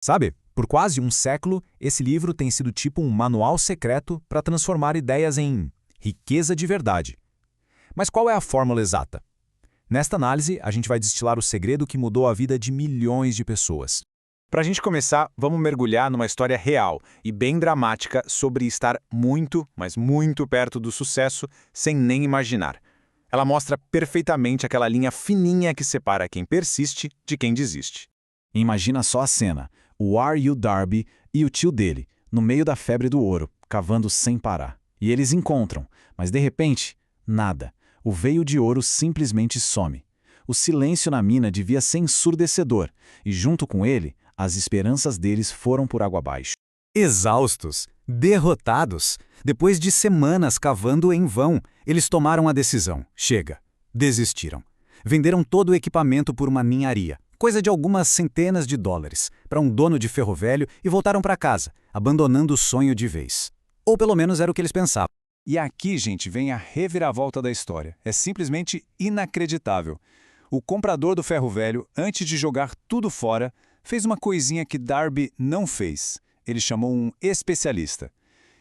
Sabe, por quase um século, esse livro tem sido tipo um manual secreto para transformar ideias em riqueza de verdade. Mas qual é a fórmula exata? Nesta análise, a gente vai destilar o segredo que mudou a vida de milhões de pessoas. Para a gente começar, vamos mergulhar numa história real e bem dramática sobre estar muito, mas muito perto do sucesso sem nem imaginar. Ela mostra perfeitamente aquela linha fininha que separa quem persiste de quem desiste. Imagina só a cena: o R.U. Darby e o tio dele, no meio da febre do ouro, cavando sem parar. E eles encontram, mas de repente, nada. O veio de ouro simplesmente some. O silêncio na mina devia ser ensurdecedor, e junto com ele, as esperanças deles foram por água abaixo. Exaustos, derrotados, depois de semanas cavando em vão, eles tomaram a decisão. Chega. Desistiram. Venderam todo o equipamento por uma ninharia, coisa de algumas centenas de dólares, para um dono de ferro velho e voltaram para casa, abandonando o sonho de vez. Ou pelo menos era o que eles pensavam. E aqui, gente, vem a reviravolta da história. É simplesmente inacreditável. O comprador do ferro velho, antes de jogar tudo fora, fez uma coisinha que Darby não fez. Ele chamou um especialista.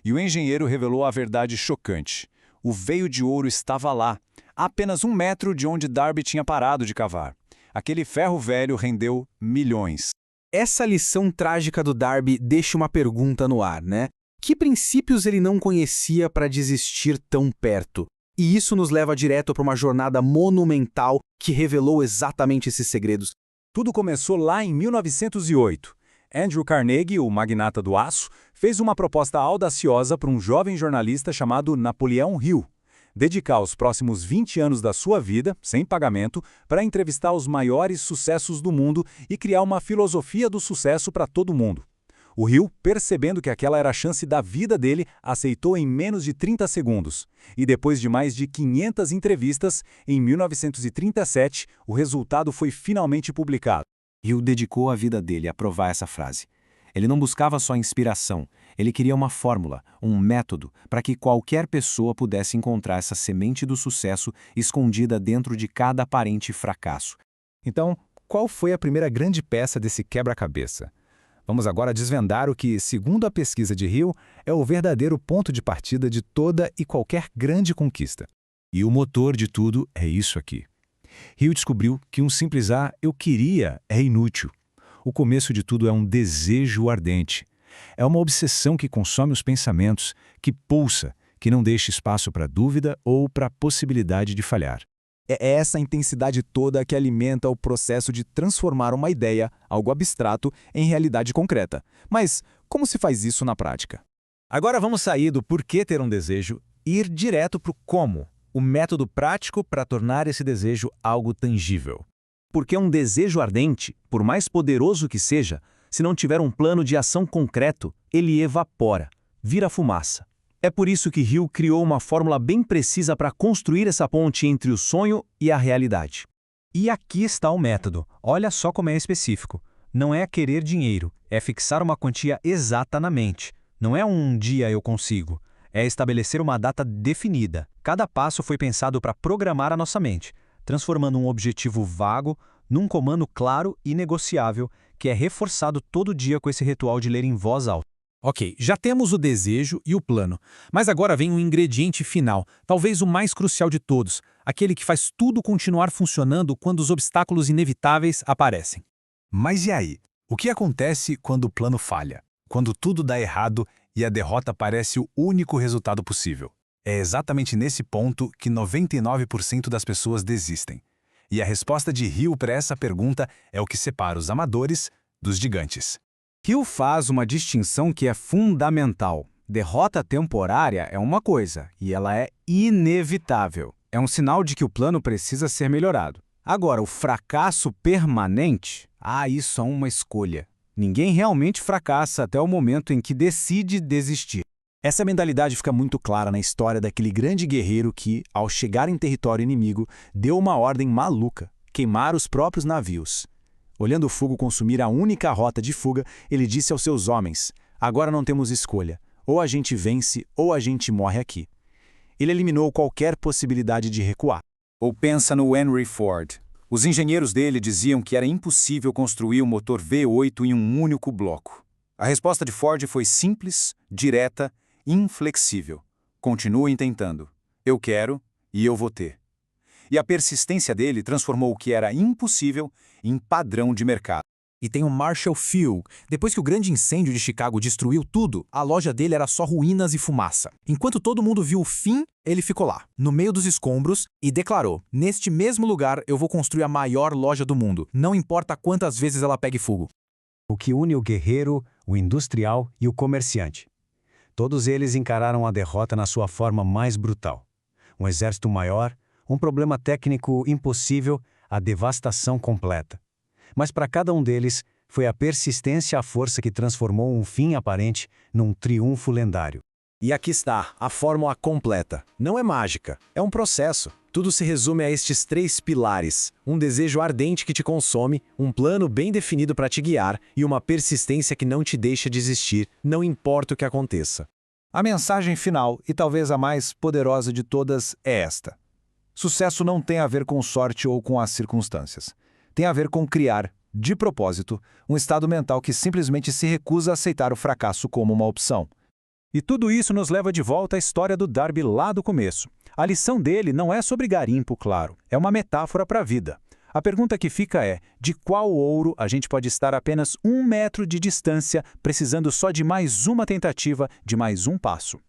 E o engenheiro revelou a verdade chocante. O veio de ouro estava lá, a apenas 1 metro de onde Darby tinha parado de cavar. Aquele ferro velho rendeu milhões. Essa lição trágica do Darby deixa uma pergunta no ar, né? Que princípios ele não conhecia para desistir tão perto? E isso nos leva direto para uma jornada monumental que revelou exatamente esses segredos. Tudo começou lá em 1908. Andrew Carnegie, o magnata do aço, fez uma proposta audaciosa para um jovem jornalista chamado Napoleão Hill. Dedicar os próximos 20 anos da sua vida, sem pagamento, para entrevistar os maiores sucessos do mundo e criar uma filosofia do sucesso para todo mundo. O Hill, percebendo que aquela era a chance da vida dele, aceitou em menos de 30 segundos. E depois de mais de 500 entrevistas, em 1937, o resultado foi finalmente publicado. Hill dedicou a vida dele a provar essa frase. Ele não buscava só inspiração, ele queria uma fórmula, um método, para que qualquer pessoa pudesse encontrar essa semente do sucesso escondida dentro de cada aparente fracasso. Então, qual foi a primeira grande peça desse quebra-cabeça? Vamos agora desvendar o que, segundo a pesquisa de Hill, é o verdadeiro ponto de partida de toda e qualquer grande conquista. E o motor de tudo é isso aqui. Hill descobriu que um simples eu queria é inútil. O começo de tudo é um desejo ardente. É uma obsessão que consome os pensamentos, que pulsa, que não deixa espaço para dúvida ou para a possibilidade de falhar. É essa intensidade toda que alimenta o processo de transformar uma ideia, algo abstrato, em realidade concreta. Mas como se faz isso na prática? Agora vamos sair do porquê ter um desejo e ir direto para o como, o método prático para tornar esse desejo algo tangível. Porque um desejo ardente, por mais poderoso que seja, se não tiver um plano de ação concreto, ele evapora, vira fumaça. É por isso que Hill criou uma fórmula bem precisa para construir essa ponte entre o sonho e a realidade. E aqui está o método. Olha só como é específico. Não é querer dinheiro, é fixar uma quantia exata na mente. Não é um dia eu consigo. É estabelecer uma data definida. Cada passo foi pensado para programar a nossa mente, transformando um objetivo vago num comando claro e negociável, que é reforçado todo dia com esse ritual de ler em voz alta. Ok, já temos o desejo e o plano, mas agora vem um ingrediente final, talvez o mais crucial de todos, aquele que faz tudo continuar funcionando quando os obstáculos inevitáveis aparecem. Mas e aí? O que acontece quando o plano falha? Quando tudo dá errado e a derrota parece o único resultado possível? É exatamente nesse ponto que 99% das pessoas desistem. E a resposta de Hill para essa pergunta é o que separa os amadores dos gigantes. Hill faz uma distinção que é fundamental. Derrota temporária é uma coisa, e ela é inevitável. É um sinal de que o plano precisa ser melhorado. Agora, o fracasso permanente, isso é uma escolha. Ninguém realmente fracassa até o momento em que decide desistir. Essa mentalidade fica muito clara na história daquele grande guerreiro que, ao chegar em território inimigo, deu uma ordem maluca: queimar os próprios navios. Olhando o fogo consumir a única rota de fuga, ele disse aos seus homens: agora não temos escolha. Ou a gente vence, ou a gente morre aqui. Ele eliminou qualquer possibilidade de recuar. Ou pensa no Henry Ford. Os engenheiros dele diziam que era impossível construir um motor V8 em um único bloco. A resposta de Ford foi simples, direta, inflexível. Continuem tentando. Eu quero e eu vou ter. E a persistência dele transformou o que era impossível em padrão de mercado. E tem o Marshall Field. Depois que o grande incêndio de Chicago destruiu tudo, a loja dele era só ruínas e fumaça. Enquanto todo mundo viu o fim, ele ficou lá, no meio dos escombros, e declarou: neste mesmo lugar eu vou construir a maior loja do mundo, não importa quantas vezes ela pegue fogo. O que une o guerreiro, o industrial e o comerciante. Todos eles encararam a derrota na sua forma mais brutal. Um exército maior, um problema técnico impossível, a devastação completa. Mas para cada um deles, foi a persistência a força que transformou um fim aparente num triunfo lendário. E aqui está, a fórmula completa. Não é mágica, é um processo. Tudo se resume a estes 3 pilares: um desejo ardente que te consome, um plano bem definido para te guiar e uma persistência que não te deixa desistir, não importa o que aconteça. A mensagem final, e talvez a mais poderosa de todas, é esta: sucesso não tem a ver com sorte ou com as circunstâncias. Tem a ver com criar, de propósito, um estado mental que simplesmente se recusa a aceitar o fracasso como uma opção. E tudo isso nos leva de volta à história do Darby lá do começo. A lição dele não é sobre garimpo, claro, é uma metáfora para a vida. A pergunta que fica é: de qual ouro a gente pode estar a apenas 1 metro de distância, precisando só de mais uma tentativa, de mais um passo?